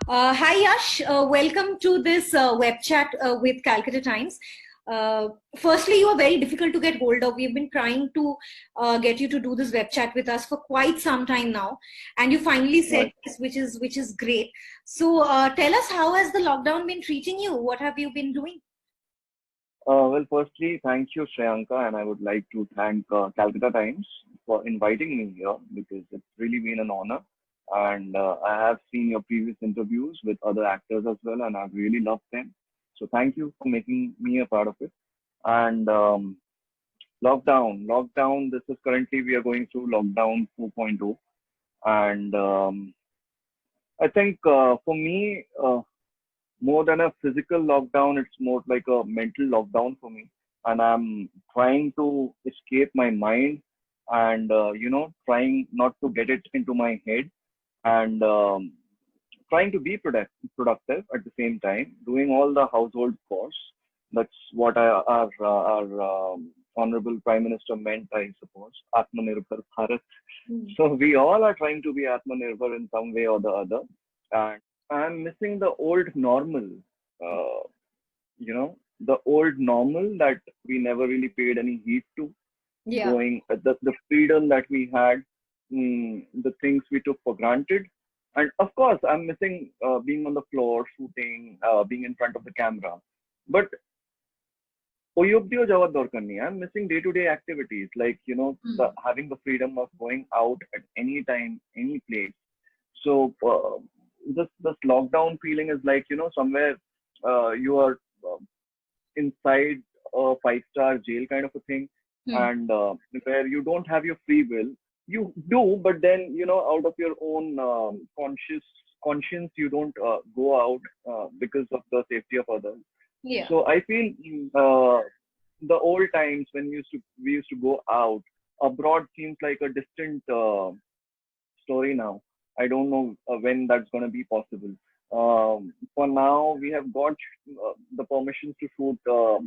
Hi Yash, welcome to this web chat with Calcutta Times. Firstly, you are very difficult to get hold of. We've been trying to get you to do this web chat with us for quite some time now, and you finally said Right. yes, which is great. So, tell us, how has the lockdown been treating you? What have you been doing? Firstly, thank you, Shreyanka, and I would like to thank Calcutta Times for inviting me here because it's really been an honor. And I have seen your previous interviews with other actors as well, and I've really loved them. So thank you for making me a part of it. And lockdown. This is currently we are going through lockdown 2.0, and I think for me. More than a physical lockdown, it's more like a mental lockdown for me. And I'm trying to escape my mind and, trying not to get it into my head and trying to be productive at the same time, doing all the household chores. That's what our Honorable Prime Minister meant, I suppose, Atmanirbhar Bharat. Hmm. So we all are trying to be Atmanirbhar in some way or the other. And I'm missing the old normal, uh, the old normal that we never really paid any heed to, Yeah. going the freedom that we had, the things we took for granted. And of course, I'm missing being on the floor, shooting, being in front of the camera. But Oyobdio Jawad Dorkani, I'm missing day-to-day activities like, Hmm. the having the freedom of going out at any time, any place. So this lockdown feeling is like, somewhere you are inside a five-star jail kind of a thing, Hmm. and where you don't have your free will. You do, but then out of your own conscience, you don't go out because of the safety of others. Yeah. So I feel the old times when we used to go out abroad seems like a distant story now. I don't know when that's going to be possible. For now, we have got the permissions to shoot, a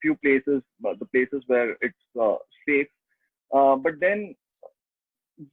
few places, the places where it's safe. But then,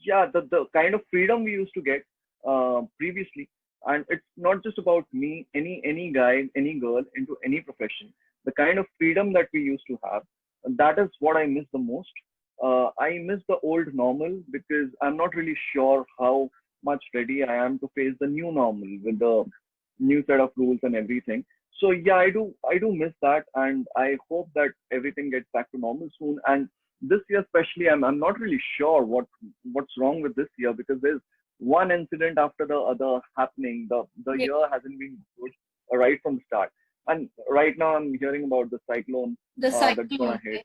yeah, the kind of freedom we used to get previously, and it's not just about me, any guy, any girl into any profession. The kind of freedom that we used to have, that is what I miss the most. I miss the old normal because I'm not really sure how much ready I am to face the new normal with the new set of rules and everything. So yeah, I do miss that, and I hope that everything gets back to normal soon. And this year especially, I'm not really sure what's wrong with this year because there's one incident after the other happening. The Yeah. year hasn't been good right from the start, and right now I'm hearing about the cyclone The that's gonna cyclone. hit. Yes.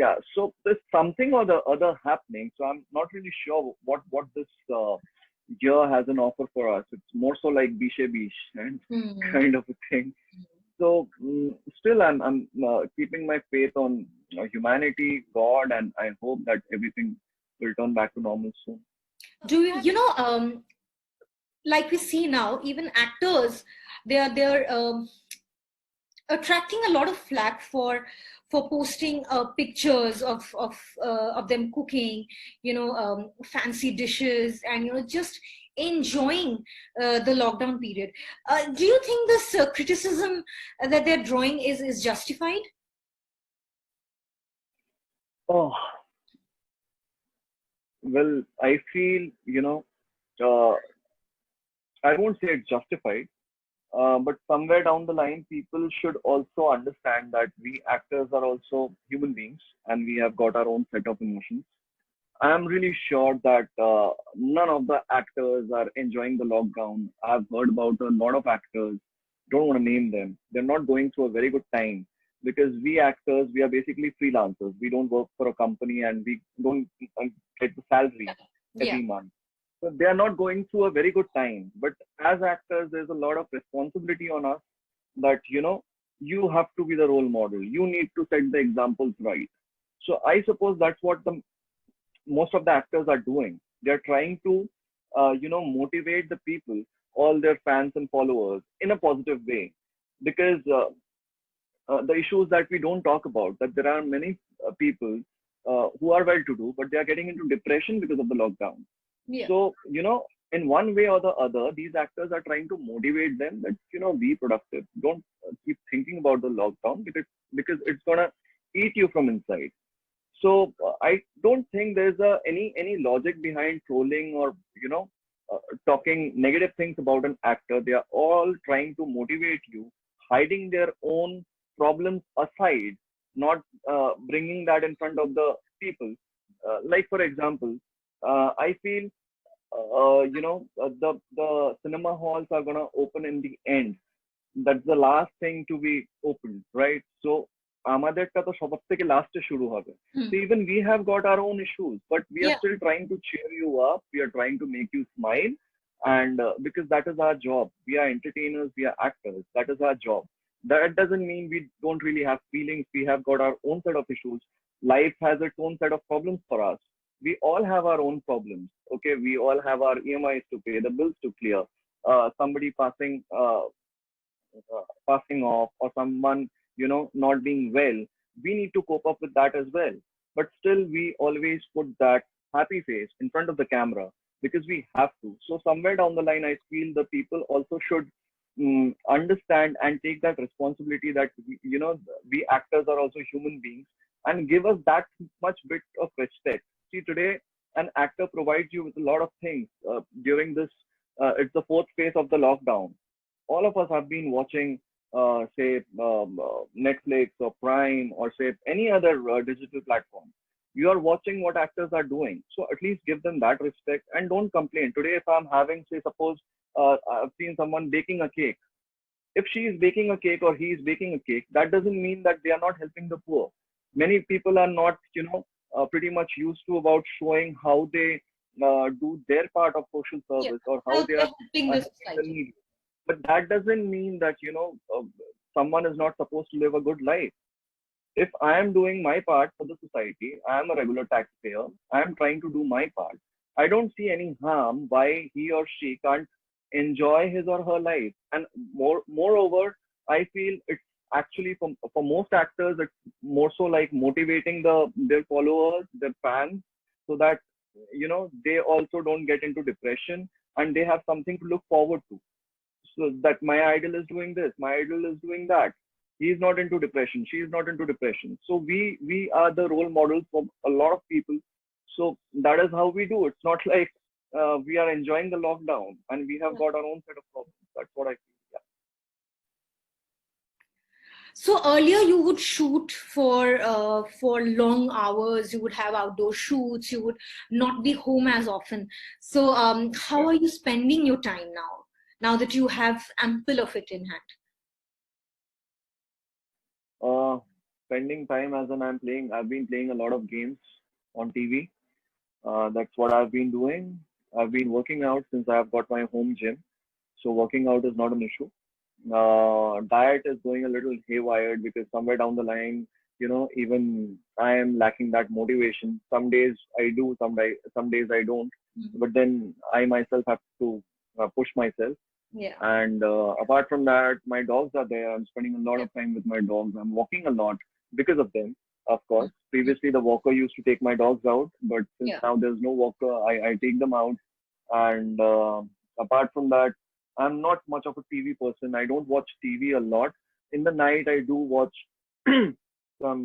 Yeah, so there's something or the other happening. So I'm not really sure what this year has an offer for us. It's more so like Bishe Bish and Hmm. kind of a thing. So still, I'm keeping my faith on humanity, God, and I hope that everything will turn back to normal soon. Do like we see now, even actors, they're attracting a lot of flack for posting pictures of them cooking, fancy dishes, and just enjoying the lockdown period. Do you think this criticism that they're drawing is justified? Oh, well, I feel, uh, I won't say it's justified, but somewhere down the line, people should also understand that we actors are also human beings and we have got our own set of emotions. I'm really sure that none of the actors are enjoying the lockdown. I've heard about a lot of actors, don't want to name them. They're not going through a very good time because we actors, we are basically freelancers. We don't work for a company and we don't get the salary Yeah. every month. So they are not going through a very good time. But as actors, there's a lot of responsibility on us that, you have to be the role model. You need to set the examples right. So I suppose that's what the most of the actors are doing. They're trying to, motivate the people, all their fans and followers in a positive way. Because the issues that we don't talk about, that there are many people who are well to do, but they are getting into depression because of the lockdown. Yeah. So, in one way or the other, these actors are trying to motivate them that, be productive. Don't keep thinking about the lockdown, because it's gonna eat you from inside. So I don't think there's any logic behind trolling or talking negative things about an actor. They are all trying to motivate you, hiding their own problems aside, not bringing that in front of the people. Like for example, I feel the cinema halls are gonna open in the end. That's the last thing to be opened, right? So আমাদেরটা তো সবার থেকে লাস্টে শুরু হবে. Hmm. So even we have got our own issues, but we are Yeah. still trying to cheer you up. We are trying to make you smile, and because that is our job. We are entertainers. We are actors. That is our job. That doesn't mean we don't really have feelings. We have got our own set of issues. Life has its own set of problems for us. We all have our own problems. Okay, we all have our EMIs to pay, the bills to clear. Somebody passing off, or someone not being well, we need to cope up with that as well. But still we always put that happy face in front of the camera because we have to. So somewhere down the line, I feel the people also should understand and take that responsibility that we actors are also human beings, and give us that much bit of respect. See, today an actor provides you with a lot of things during this. It's the fourth phase of the lockdown. All of us have been watching, say, Netflix or Prime, or say any other digital platform. You are watching what actors are doing, so at least give them that respect and don't complain. Today, if I'm having, say, suppose I've seen someone baking a cake. If she is baking a cake or he is baking a cake, that doesn't mean that they are not helping the poor. Many people are not, pretty much used to about showing how they do their part of social Yeah. service, or how How they they're are helping the helping the society. needy. But that doesn't mean that someone is not supposed to live a good life. If I am doing my part for the society, I am a regular taxpayer, I am trying to do my part. I don't see any harm why he or she can't enjoy his or her life. And moreover, I feel it's actually for most actors, it's more so like motivating their followers, their fans, so that they also don't get into depression, and they have something to look forward to. So that my idol is doing this, my idol is doing that. He is not into depression, she is not into depression. So we are the role models for a lot of people. So that is how we do. It's not like we are enjoying the lockdown and we have got our own set of problems. That's what I feel. Yeah. So earlier you would shoot for long hours. You would have outdoor shoots. You would not be home as often. So how Yeah. are you spending your time now? Now that you have ample of it in hand. Uh, Spending time as in I've been playing a lot of games on TV. That's what I've been doing. I've been working out since I've got my home gym. So working out is not an issue. Diet is going a little haywire because somewhere down the line, even I am lacking that motivation. Some days I do, some days I don't. Mhm. But then I myself have to push myself. Yeah. And apart from that, my dogs are there. I'm spending a lot Yeah. of time with my dogs. I'm walking a lot because of them, of course. Mhm. Previously, the walker used to take my dogs out, but since Yeah. now there's no walker, I take them out. And apart from that, I'm not much of a TV person. I don't watch TV a lot. In the night, I do watch some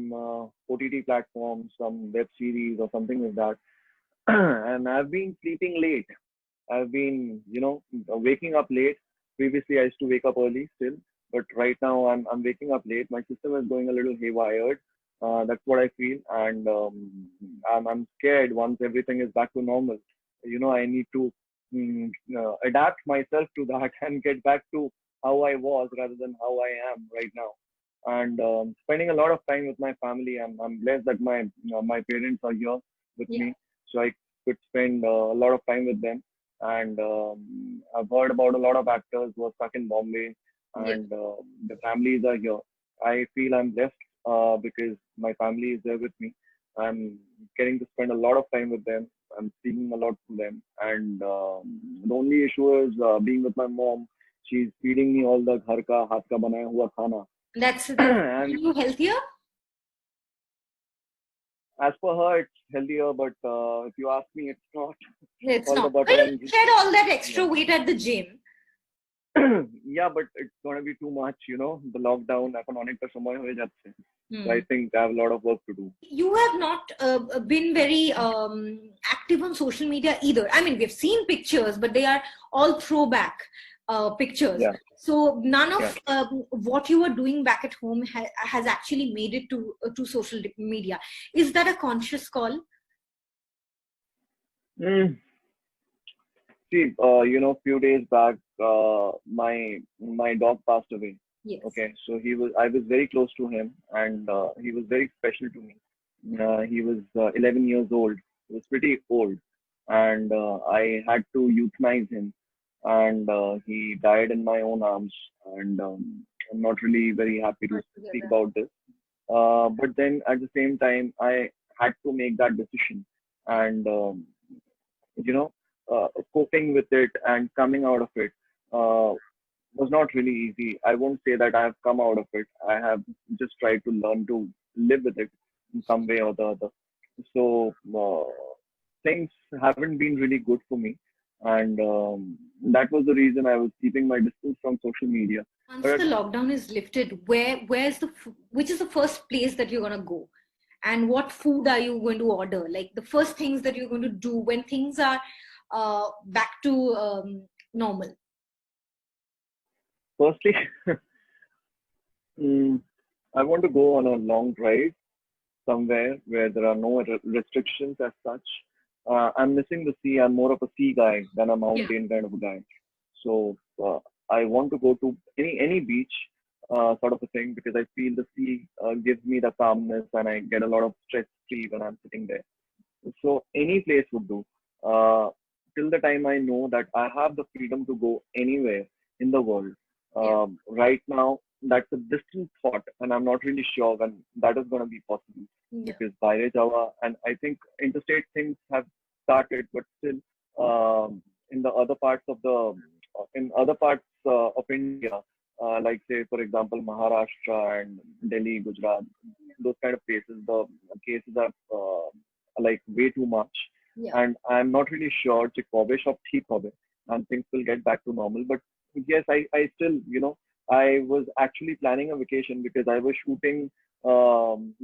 OTT platforms, some web series, or something like that. And I've been sleeping late. I've been, waking up late. Previously, I used to wake up early still, but right now I'm waking up late. My system is going a little haywire. That's what I feel, and I'm scared once everything is back to normal. I need to adapt myself to that and get back to how I was rather than how I am right now. And spending a lot of time with my family. I'm blessed that my parents are here with Yeah. me, so I could spend a lot of time with them. And I've heard about a lot of actors who are stuck in Bombay, Yeah. and the families are here. I feel I'm blessed because my family is there with me. I'm getting to spend a lot of time with them. I'm speaking a lot to them, and the only issue is being with my mom. She's feeding me all the ghar ka hath ka banaya hua khana, That's and you healthier. as per her, it's healthier, but if you ask me, it's not. It's All the not. butter Well, and you shed all that extra yeah. weight at the gym. Yeah, but it's gonna be too much, the lockdown এখন অনেকটা সময় হয়ে যাচ্ছে. So I Hmm. think I have a lot of work to do. You have not been very active on social media either. I mean, we've seen pictures, but they are all throwback pictures. Yeah, So none of yeah. what you were doing back at home has actually made it to social media. Is that a conscious call? Mm. See, few days back, my dog passed away. Yes. Okay, so I was very close to him, and he was very special to me. He was 11 years old. He was pretty old, and I had to euthanize him, and he died in my own arms. And I'm not really very happy to Sorry to hear speak that. about this. But then at the same time, I had to make that decision, and you know, coping with it and coming out of it was not really easy. I won't say that I have come out of it. I have just tried to learn to live with it in some way or the other. So things haven't been really good for me, and that was the reason I was keeping my distance from social media. Once But the lockdown is lifted, which is the first place that you're gonna go, and what food are you going to order? Like the first things that you're going to do when things are back to normal. firstly, mm, I want to go on a long drive somewhere where there are no restrictions as such. I'm missing the sea. I'm more of a sea guy than a Yeah. mountain kind of a guy. So I want to go to any beach sort of a thing because I feel the sea gives me the calmness and I get a lot of stress free when I'm sitting there. So any place would do. Uh, till the time I know that I have the freedom to go anywhere in the world. Yeah. Right now, that's a distant thought, and I'm not really sure when that is going to be possible Yeah. because Baire Java and I think interstate things have started, but still in the other parts of the in other parts of India, like say for example Maharashtra and Delhi, Gujarat, those kind of places, the cases are like way too much. Yeah. And I'm not really sure যে কবে সব ঠিক হবে and things will get back to normal. But yes, I still, I was actually planning a vacation because I was shooting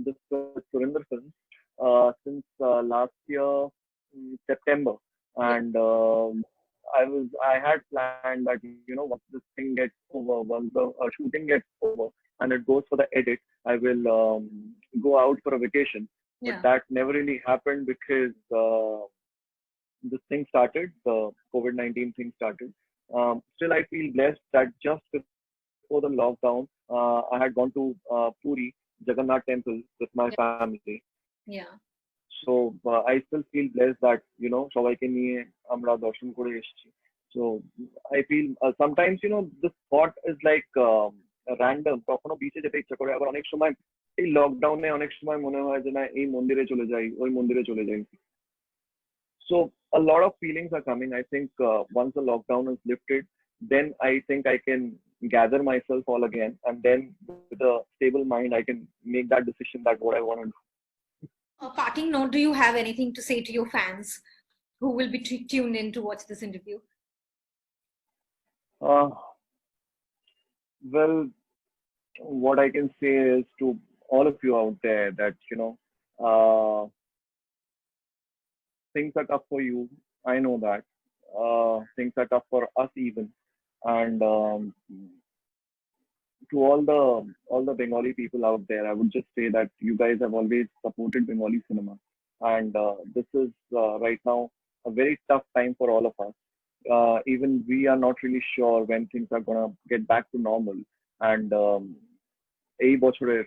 this Surinder film since last year September. And I had planned that, once this thing gets over, once the shooting gets over and it goes for the edit, I will go out for a vacation. But Yeah. that never really happened because this thing started, the COVID-19 thing started. Still, I feel blessed that just before the lockdown, I had gone to Puri, Jagannath Temple with my Yeah. family. Yeah. So I still feel blessed that, সবাইকে নিয়ে আমরা দর্শন করে এসেছি. So I feel sometimes, this thought is like random. কখনো বিচে যেতে ইচ্ছা করে, আবার অনেক সময় এই লকডাউনে অনেক সময় মনে হয় যে না এই মন্দিরে চলে যাই, ওই মন্দিরে চলে যাই. So a lot of feelings are coming. I think once the lockdown is lifted, then I think I can gather myself all again, and then with a stable mind, I can make that decision that what I want to do. A parting note, do you have anything to say to your fans who will be tuned in to watch this interview? Uh, well, what I can say is to all of you out there that, uh, things are tough for you. I know that. Things are tough for us even. And to all the Bengali people out there, I would just say that you guys have always supported Bengali cinema, and this is right now a very tough time for all of us. Even we are not really sure when things are gonna get back to normal, and এই বছরের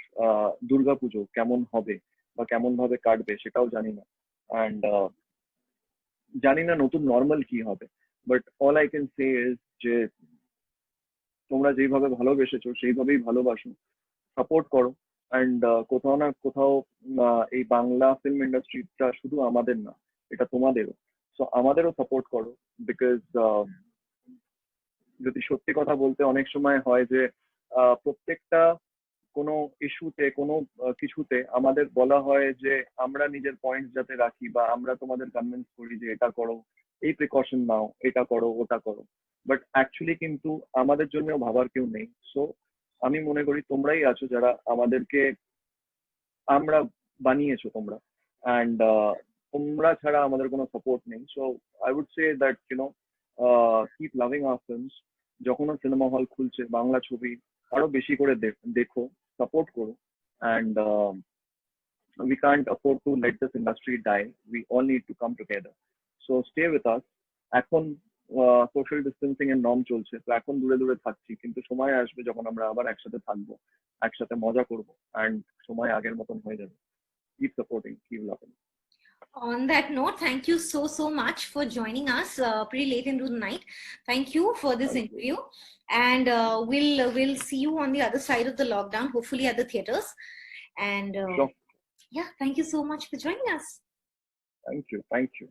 দুর্গাপুজো কেমন হবে বা কেমন ভাবে কাটবে সেটাও জানি না, and জানি না নতুন নর্মাল কি হবে, but all I can say is যে তোমরা যেইভাবে ভালোবেসেছো সেইভাবেই ভালোবাসো, সাপোর্ট করো, অ্যান্ড কোথাও না কোথাও এই বাংলা ফিল্ম ইন্ডাস্ট্রিটা শুধু আমাদের না, এটা তোমাদেরও। সো আমাদেরও সাপোর্ট করো, বিকজ যদি সত্যি কথা বলতে অনেক সময় হয় যে প্রত্যেকটা কোনো ইস্যুতে কোনো কিছুতে আমাদের বলা হয় যে আমরা নিজের পয়েন্ট যাতে রাখি বা আমরা তোমাদের কনভিন্স করি যে এটা করো, এই প্রিকশন নাও, এটা করো, ওটা করো, বাট অ্যাকচুয়ালি কিন্তু আমাদের জন্য ভাবার কেউ নেই। সো আমি মনে করি তোমরাই আছো যারা আমাদেরকে, আমরা বানিয়েছো তোমরা, অ্যান্ড তোমরা ছাড়া আমাদের কোনো সাপোর্ট নেই। So I would say that keep loving our films. যখনও সিনেমা হল খুলছে বাংলা ছবি আরো বেশি করে দেখো, সাপোর্ট করো, and we can't afford to let this industry die. We all need to come together. So stay with us. এখন social distancing এর নর্ম চলছে, তো এখন দূরে দূরে থাকছি, কিন্তু সময় আসবে যখন আমরা আবার একসাথে থাকবো, একসাথে মজা করবো, অ্যান্ড সময় আগের মতন হয়ে যাবে। Keep supporting, keep loving. On that note, thank you so much for joining us pretty late into the night. Thank you for this interview, and we'll see you on the other side of the lockdown, hopefully at the theaters. And Sure. yeah, thank you so much for joining us. Thank you.